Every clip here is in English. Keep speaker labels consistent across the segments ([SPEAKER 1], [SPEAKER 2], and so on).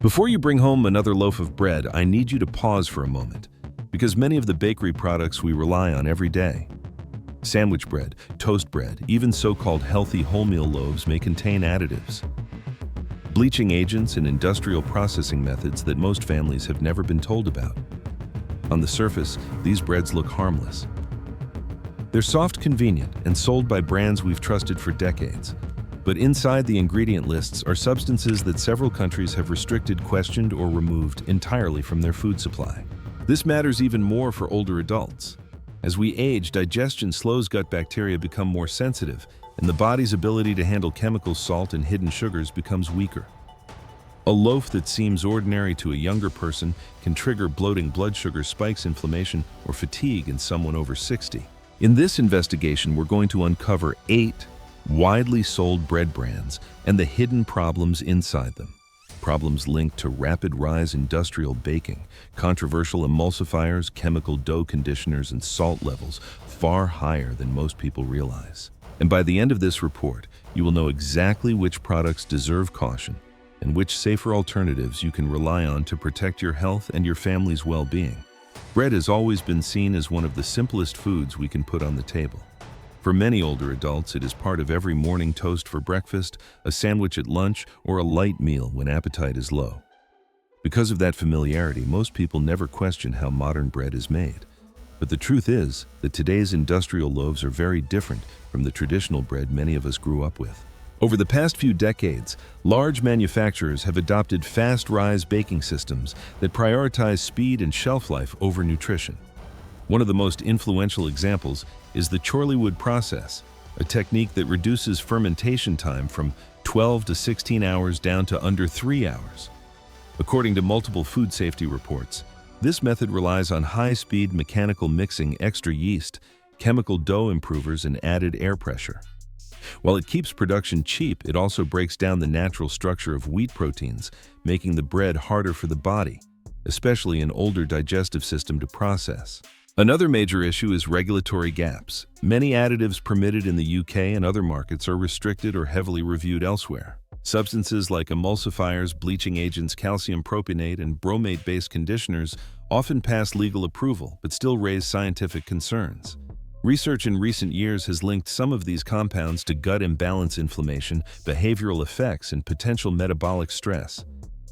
[SPEAKER 1] Before you bring home another loaf of bread, I need you to pause for a moment, because many of the bakery products we rely on every day, sandwich bread, toast bread, even so-called healthy wholemeal loaves may contain additives, bleaching agents and industrial processing methods that most families have never been told about. On the surface, these breads look harmless. They're soft, convenient, and sold by brands we've trusted for decades. But inside the ingredient lists are substances that several countries have restricted, questioned, or removed entirely from their food supply. This matters even more for older adults. As we age, digestion slows, gut bacteria become more sensitive, and the body's ability to handle chemicals, salt, and hidden sugars becomes weaker. A loaf that seems ordinary to a younger person can trigger bloating, blood sugar spikes, inflammation, or fatigue in someone over 60. In this investigation, we're going to uncover 8 widely sold bread brands and the hidden problems inside them. Problems linked to rapid rise industrial baking, controversial emulsifiers, chemical dough conditioners, and salt levels far higher than most people realize. And by the end of this report, you will know exactly which products deserve caution and which safer alternatives you can rely on to protect your health and your family's well-being. Bread has always been seen as one of the simplest foods we can put on the table. For many older adults, it is part of every morning toast for breakfast, a sandwich at lunch, or a light meal when appetite is low. Because of that familiarity, most people never question how modern bread is made. But the truth is that today's industrial loaves are very different from the traditional bread many of us grew up with. Over the past few decades, large manufacturers have adopted fast-rise baking systems that prioritize speed and shelf life over nutrition. One of the most influential examples is the Chorleywood process, a technique that reduces fermentation time from 12 to 16 hours down to under 3 hours. According to multiple food safety reports, this method relies on high-speed mechanical mixing, extra yeast, chemical dough improvers, and added air pressure. While it keeps production cheap, it also breaks down the natural structure of wheat proteins, making the bread harder for the body, especially an older digestive system to process. Another major issue is regulatory gaps. Many additives permitted in the UK and other markets are restricted or heavily reviewed elsewhere. Substances like emulsifiers, bleaching agents, calcium propionate, and bromate-based conditioners often pass legal approval but still raise scientific concerns. Research in recent years has linked some of these compounds to gut imbalance, inflammation, behavioral effects, and potential metabolic stress.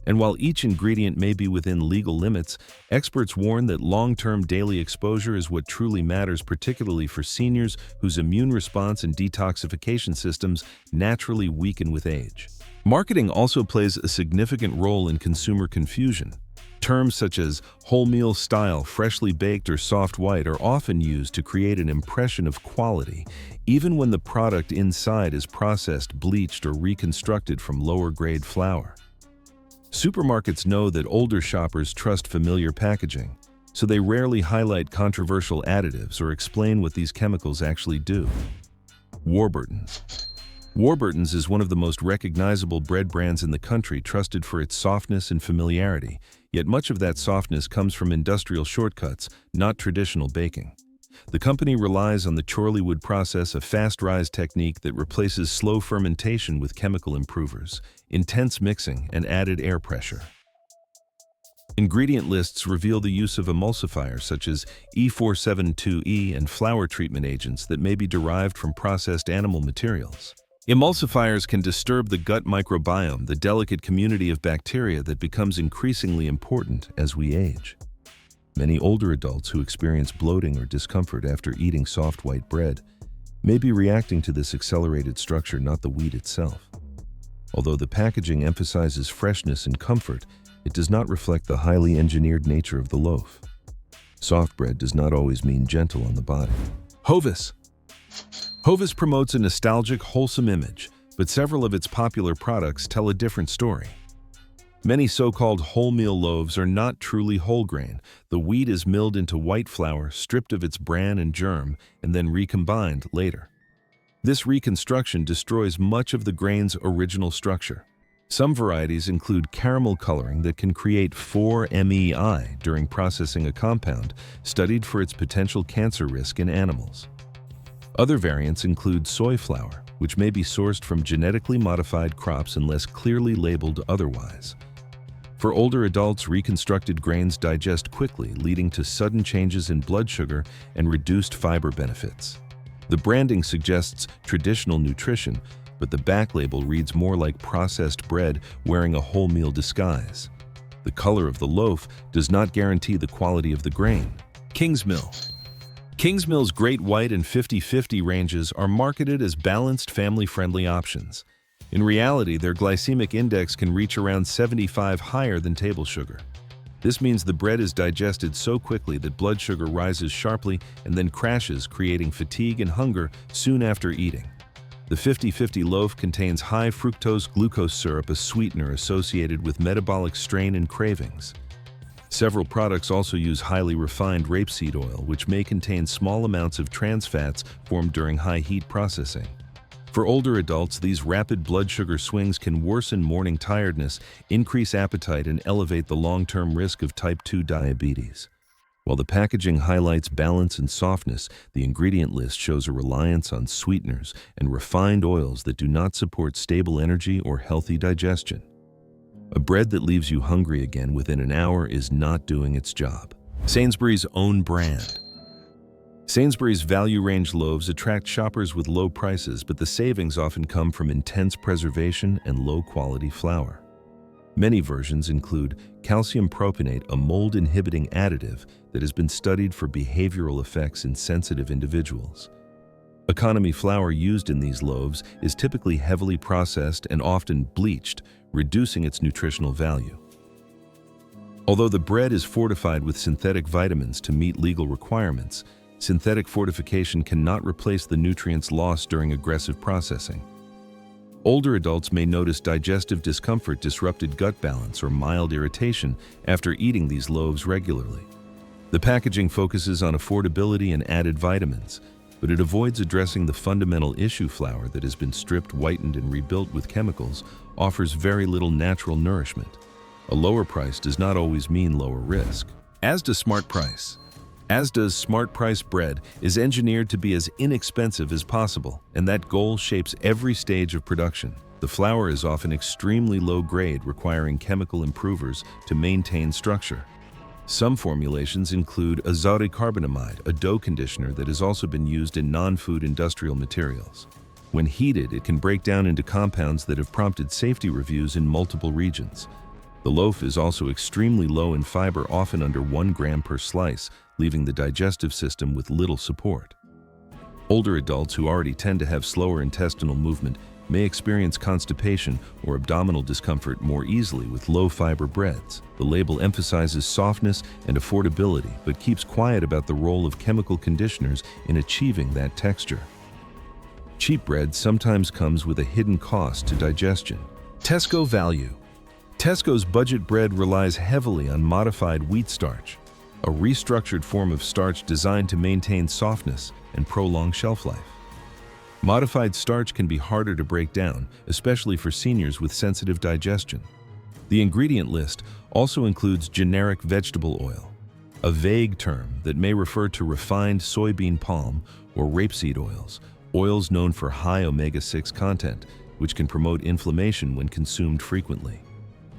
[SPEAKER 1] And while each ingredient may be within legal limits, experts warn that long-term daily exposure is what truly matters, particularly for seniors whose immune response and detoxification systems naturally weaken with age. Marketing also plays a significant role in consumer confusion. Terms such as wholemeal style, freshly baked, or soft white are often used to create an impression of quality, even when the product inside is processed, bleached, or reconstructed from lower-grade flour. Supermarkets know that older shoppers trust familiar packaging, so they rarely highlight controversial additives or explain what these chemicals actually do. Warburton's. Warburton's is one of the most recognizable bread brands in the country, trusted for its softness and familiarity, yet much of that softness comes from industrial shortcuts, not traditional baking. The company relies on the Chorleywood process, a fast-rise technique that replaces slow fermentation with chemical improvers, intense mixing, and added air pressure. Ingredient lists reveal the use of emulsifiers such as E472E and flour treatment agents that may be derived from processed animal materials. Emulsifiers can disturb the gut microbiome, the delicate community of bacteria that becomes increasingly important as we age. Many older adults who experience bloating or discomfort after eating soft white bread may be reacting to this accelerated structure, not the wheat itself. Although the packaging emphasizes freshness and comfort, it does not reflect the highly engineered nature of the loaf. Soft bread does not always mean gentle on the body. Hovis. Hovis promotes a nostalgic, wholesome image, but several of its popular products tell a different story. Many so-called wholemeal loaves are not truly whole grain. The wheat is milled into white flour, stripped of its bran and germ, and then recombined later. This reconstruction destroys much of the grain's original structure. Some varieties include caramel coloring that can create 4-MEI during processing a compound studied for its potential cancer risk in animals. Other variants include soy flour, which may be sourced from genetically modified crops unless clearly labeled otherwise. For older adults, reconstructed grains digest quickly, leading to sudden changes in blood sugar and reduced fiber benefits. The branding suggests traditional nutrition, but the back label reads more like processed bread wearing a wholemeal disguise. The color of the loaf does not guarantee the quality of the grain. Kingsmill. Kingsmill's Great White and 50/50 ranges are marketed as balanced, family-friendly options. In reality, their glycemic index can reach around 75, higher than table sugar. This means the bread is digested so quickly that blood sugar rises sharply and then crashes, creating fatigue and hunger soon after eating. The 50/50 loaf contains high fructose glucose syrup, a sweetener associated with metabolic strain and cravings. Several products also use highly refined rapeseed oil, which may contain small amounts of trans fats formed during high heat processing. For older adults, these rapid blood sugar swings can worsen morning tiredness, increase appetite, and elevate the long-term risk of type 2 diabetes. While the packaging highlights balance and softness, the ingredient list shows a reliance on sweeteners and refined oils that do not support stable energy or healthy digestion. A bread that leaves you hungry again within an hour is not doing its job. Sainsbury's own brand. Sainsbury's value range loaves attract shoppers with low prices, but the savings often come from intense preservation and low-quality flour. Many versions include calcium propionate, a mold-inhibiting additive that has been studied for behavioral effects in sensitive individuals. Economy flour used in these loaves is typically heavily processed and often bleached, reducing its nutritional value. Although the bread is fortified with synthetic vitamins to meet legal requirements, synthetic fortification cannot replace the nutrients lost during aggressive processing. Older adults may notice digestive discomfort, disrupted gut balance, or mild irritation after eating these loaves regularly. The packaging focuses on affordability and added vitamins, but it avoids addressing the fundamental issue. Flour that has been stripped, whitened, and rebuilt with chemicals offers very little natural nourishment. A lower price does not always mean lower risk. As does Smart Price. Smart Price bread is engineered to be as inexpensive as possible, and that goal shapes every stage of production. The flour is often extremely low grade, requiring chemical improvers to maintain structure. Some formulations include azotic carbonamide, a dough conditioner that has also been used in non-food industrial materials. When heated, it can break down into compounds that have prompted safety reviews in multiple regions. The loaf is also extremely low in fiber, often under 1 gram per slice, leaving the digestive system with little support. Older adults who already tend to have slower intestinal movement may experience constipation or abdominal discomfort more easily with low-fiber breads. The label emphasizes softness and affordability, but keeps quiet about the role of chemical conditioners in achieving that texture. Cheap bread sometimes comes with a hidden cost to digestion. Tesco value. Tesco's budget bread relies heavily on modified wheat starch, a restructured form of starch designed to maintain softness and prolong shelf life. Modified starch can be harder to break down, especially for seniors with sensitive digestion. The ingredient list also includes generic vegetable oil, a vague term that may refer to refined soybean palm or rapeseed oils, oils known for high omega-6 content, which can promote inflammation when consumed frequently.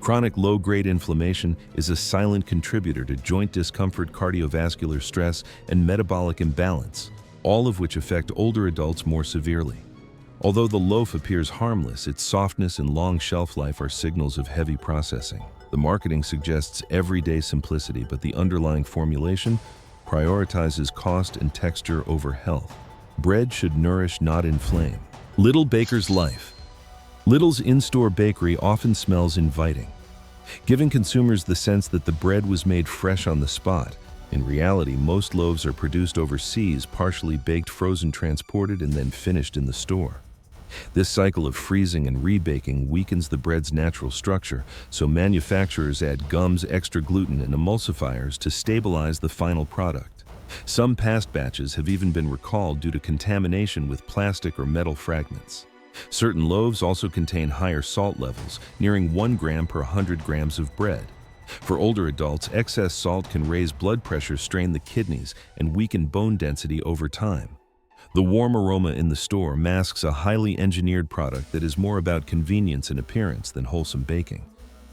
[SPEAKER 1] Chronic low-grade inflammation is a silent contributor to joint discomfort, cardiovascular stress, and metabolic imbalance, all of which affect older adults more severely. Although the loaf appears harmless, its softness and long shelf life are signals of heavy processing. The marketing suggests everyday simplicity, but the underlying formulation prioritizes cost and texture over health. Bread should nourish, not inflame. Little Baker's Life. Lidl's in-store bakery often smells inviting, giving consumers the sense that the bread was made fresh on the spot. In reality, most loaves are produced overseas, partially baked, frozen, transported, and then finished in the store. This cycle of freezing and rebaking weakens the bread's natural structure, so manufacturers add gums, extra gluten, and emulsifiers to stabilize the final product. Some past batches have even been recalled due to contamination with plastic or metal fragments. Certain loaves also contain higher salt levels, nearing 1 gram per 100 grams of bread. For older adults, excess salt can raise blood pressure, strain the kidneys, and weaken bone density over time. The warm aroma in the store masks a highly engineered product that is more about convenience and appearance than wholesome baking.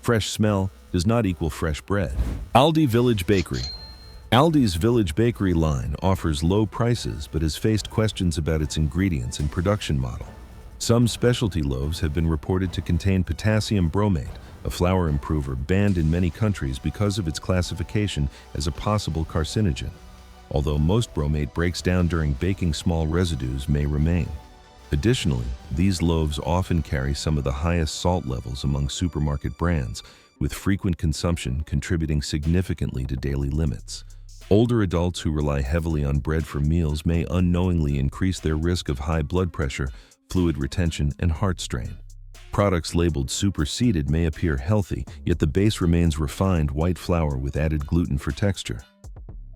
[SPEAKER 1] Fresh smell does not equal fresh bread. Aldi Village Bakery. Aldi's Village Bakery line offers low prices but has faced questions about its ingredients and production model. Some specialty loaves have been reported to contain potassium bromate, a flour improver banned in many countries because of its classification as a possible carcinogen. Although most bromate breaks down during baking, small residues may remain. Additionally, these loaves often carry some of the highest salt levels among supermarket brands, with frequent consumption contributing significantly to daily limits. Older adults who rely heavily on bread for meals may unknowingly increase their risk of high blood pressure, fluid retention, and heart strain. Products labeled superseded may appear healthy, yet the base remains refined white flour with added gluten for texture.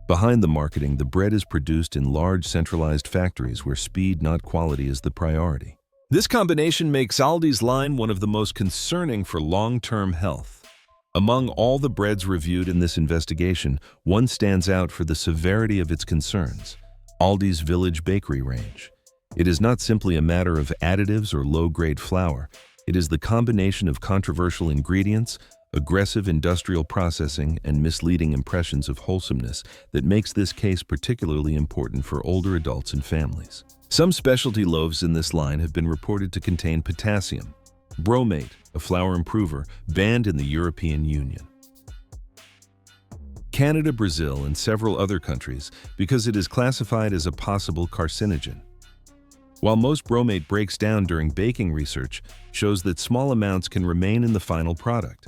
[SPEAKER 1] Behind the marketing, the bread is produced in large centralized factories where speed, not quality, is the priority. This combination makes Aldi's line one of the most concerning for long-term health. Among all the breads reviewed in this investigation, one stands out for the severity of its concerns: Aldi's Village Bakery range. It is not simply a matter of additives or low-grade flour. It is the combination of controversial ingredients, aggressive industrial processing, and misleading impressions of wholesomeness that makes this case particularly important for older adults and families. Some specialty loaves in this line have been reported to contain potassium bromate, a flour improver banned in the European Union, Canada, Brazil, and several other countries because it is classified as a possible carcinogen. While most bromate breaks down during baking, research shows that small amounts can remain in the final product.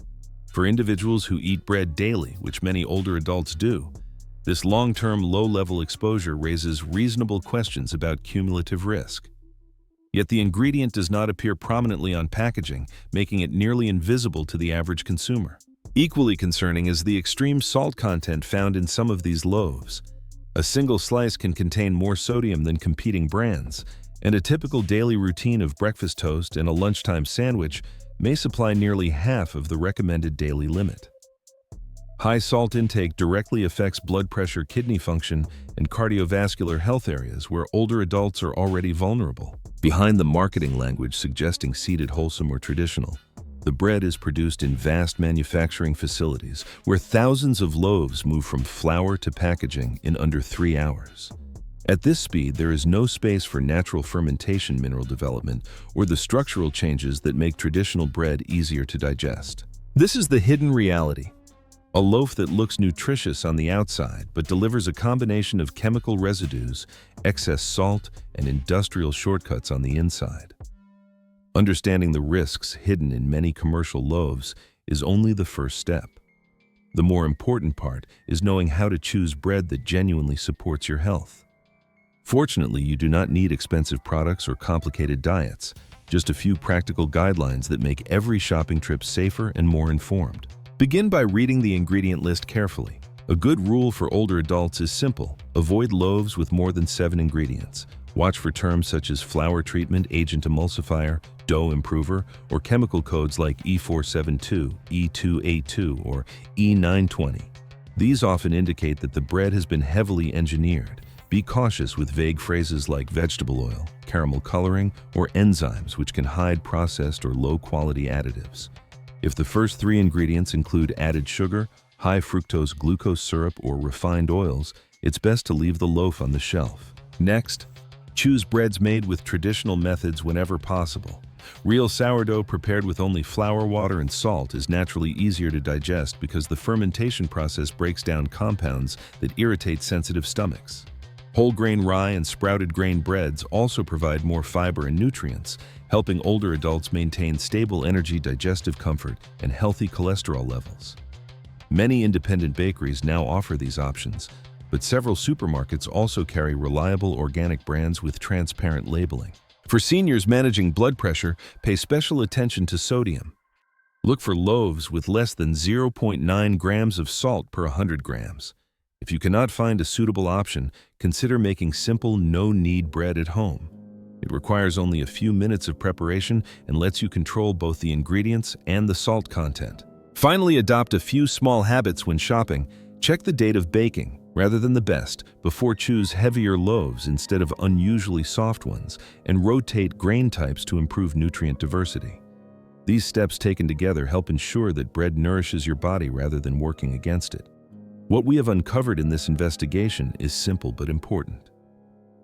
[SPEAKER 1] For individuals who eat bread daily, which many older adults do, this long-term low-level exposure raises reasonable questions about cumulative risk. Yet the ingredient does not appear prominently on packaging, making it nearly invisible to the average consumer. Equally concerning is the extreme salt content found in some of these loaves. A single slice can contain more sodium than competing brands, and a typical daily routine of breakfast toast and a lunchtime sandwich may supply nearly half of the recommended daily limit. High salt intake directly affects blood pressure, kidney function, and cardiovascular health, areas where older adults are already vulnerable. Behind the marketing language suggesting seeded, wholesome, or traditional, the bread is produced in vast manufacturing facilities where thousands of loaves move from flour to packaging in under 3 hours. At this speed, there is no space for natural fermentation, mineral development, or the structural changes that make traditional bread easier to digest. This is the hidden reality: a loaf that looks nutritious on the outside but delivers a combination of chemical residues, excess salt, and industrial shortcuts on the inside. Understanding the risks hidden in many commercial loaves is only the first step. The more important part is knowing how to choose bread that genuinely supports your health. Fortunately, you do not need expensive products or complicated diets, just a few practical guidelines that make every shopping trip safer and more informed. Begin by reading the ingredient list carefully. A good rule for older adults is simple: avoid loaves with more than 7 ingredients. Watch for terms such as flour treatment, agent emulsifier, dough improver, or chemical codes like E472, E282, or E920. These often indicate that the bread has been heavily engineered. Be cautious with vague phrases like vegetable oil, caramel coloring, or enzymes, which can hide processed or low-quality additives. If the first 3 ingredients include added sugar, high fructose glucose syrup, or refined oils, it's best to leave the loaf on the shelf. Next, choose breads made with traditional methods whenever possible. Real sourdough prepared with only flour, water, and salt is naturally easier to digest because the fermentation process breaks down compounds that irritate sensitive stomachs. Whole grain rye and sprouted grain breads also provide more fiber and nutrients, helping older adults maintain stable energy, digestive comfort, and healthy cholesterol levels. Many independent bakeries now offer these options, but several supermarkets also carry reliable organic brands with transparent labeling. For seniors managing blood pressure, pay special attention to sodium. Look for loaves with less than 0.9 grams of salt per 100 grams. If you cannot find a suitable option, consider making simple, no-knead bread at home. It requires only a few minutes of preparation and lets you control both the ingredients and the salt content. Finally, adopt a few small habits when shopping. Check the date of baking, rather than the best, before choose heavier loaves instead of unusually soft ones, and rotate grain types to improve nutrient diversity. These steps taken together help ensure that bread nourishes your body rather than working against it. What we have uncovered in this investigation is simple but important.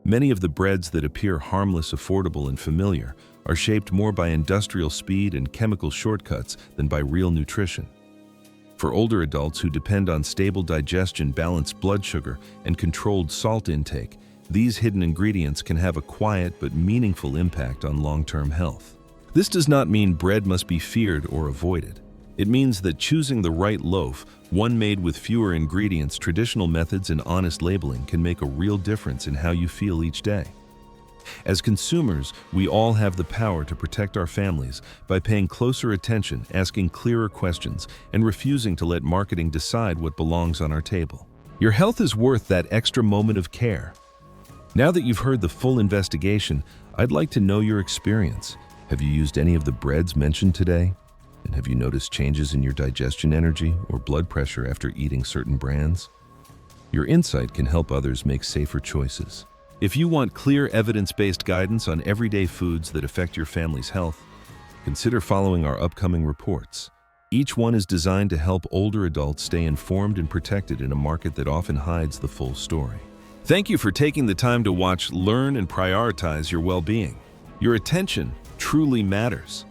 [SPEAKER 1] Many of the breads that appear harmless, affordable, and familiar are shaped more by industrial speed and chemical shortcuts than by real nutrition. For older adults who depend on stable digestion, balanced blood sugar, and controlled salt intake, these hidden ingredients can have a quiet but meaningful impact on long-term health. This does not mean bread must be feared or avoided. It means that choosing the right loaf, one made with fewer ingredients, traditional methods, and honest labeling, can make a real difference in how you feel each day. As consumers, we all have the power to protect our families by paying closer attention, asking clearer questions, and refusing to let marketing decide what belongs on our table. Your health is worth that extra moment of care. Now that you've heard the full investigation, I'd like to know your experience. Have you used any of the breads mentioned today? And have you noticed changes in your digestion, energy, or blood pressure after eating certain brands? Your insight can help others make safer choices. If you want clear, evidence-based guidance on everyday foods that affect your family's health, consider following our upcoming reports. Each one is designed to help older adults stay informed and protected in a market that often hides the full story. Thank you for taking the time to watch, learn, and prioritize your well-being. Your attention truly matters.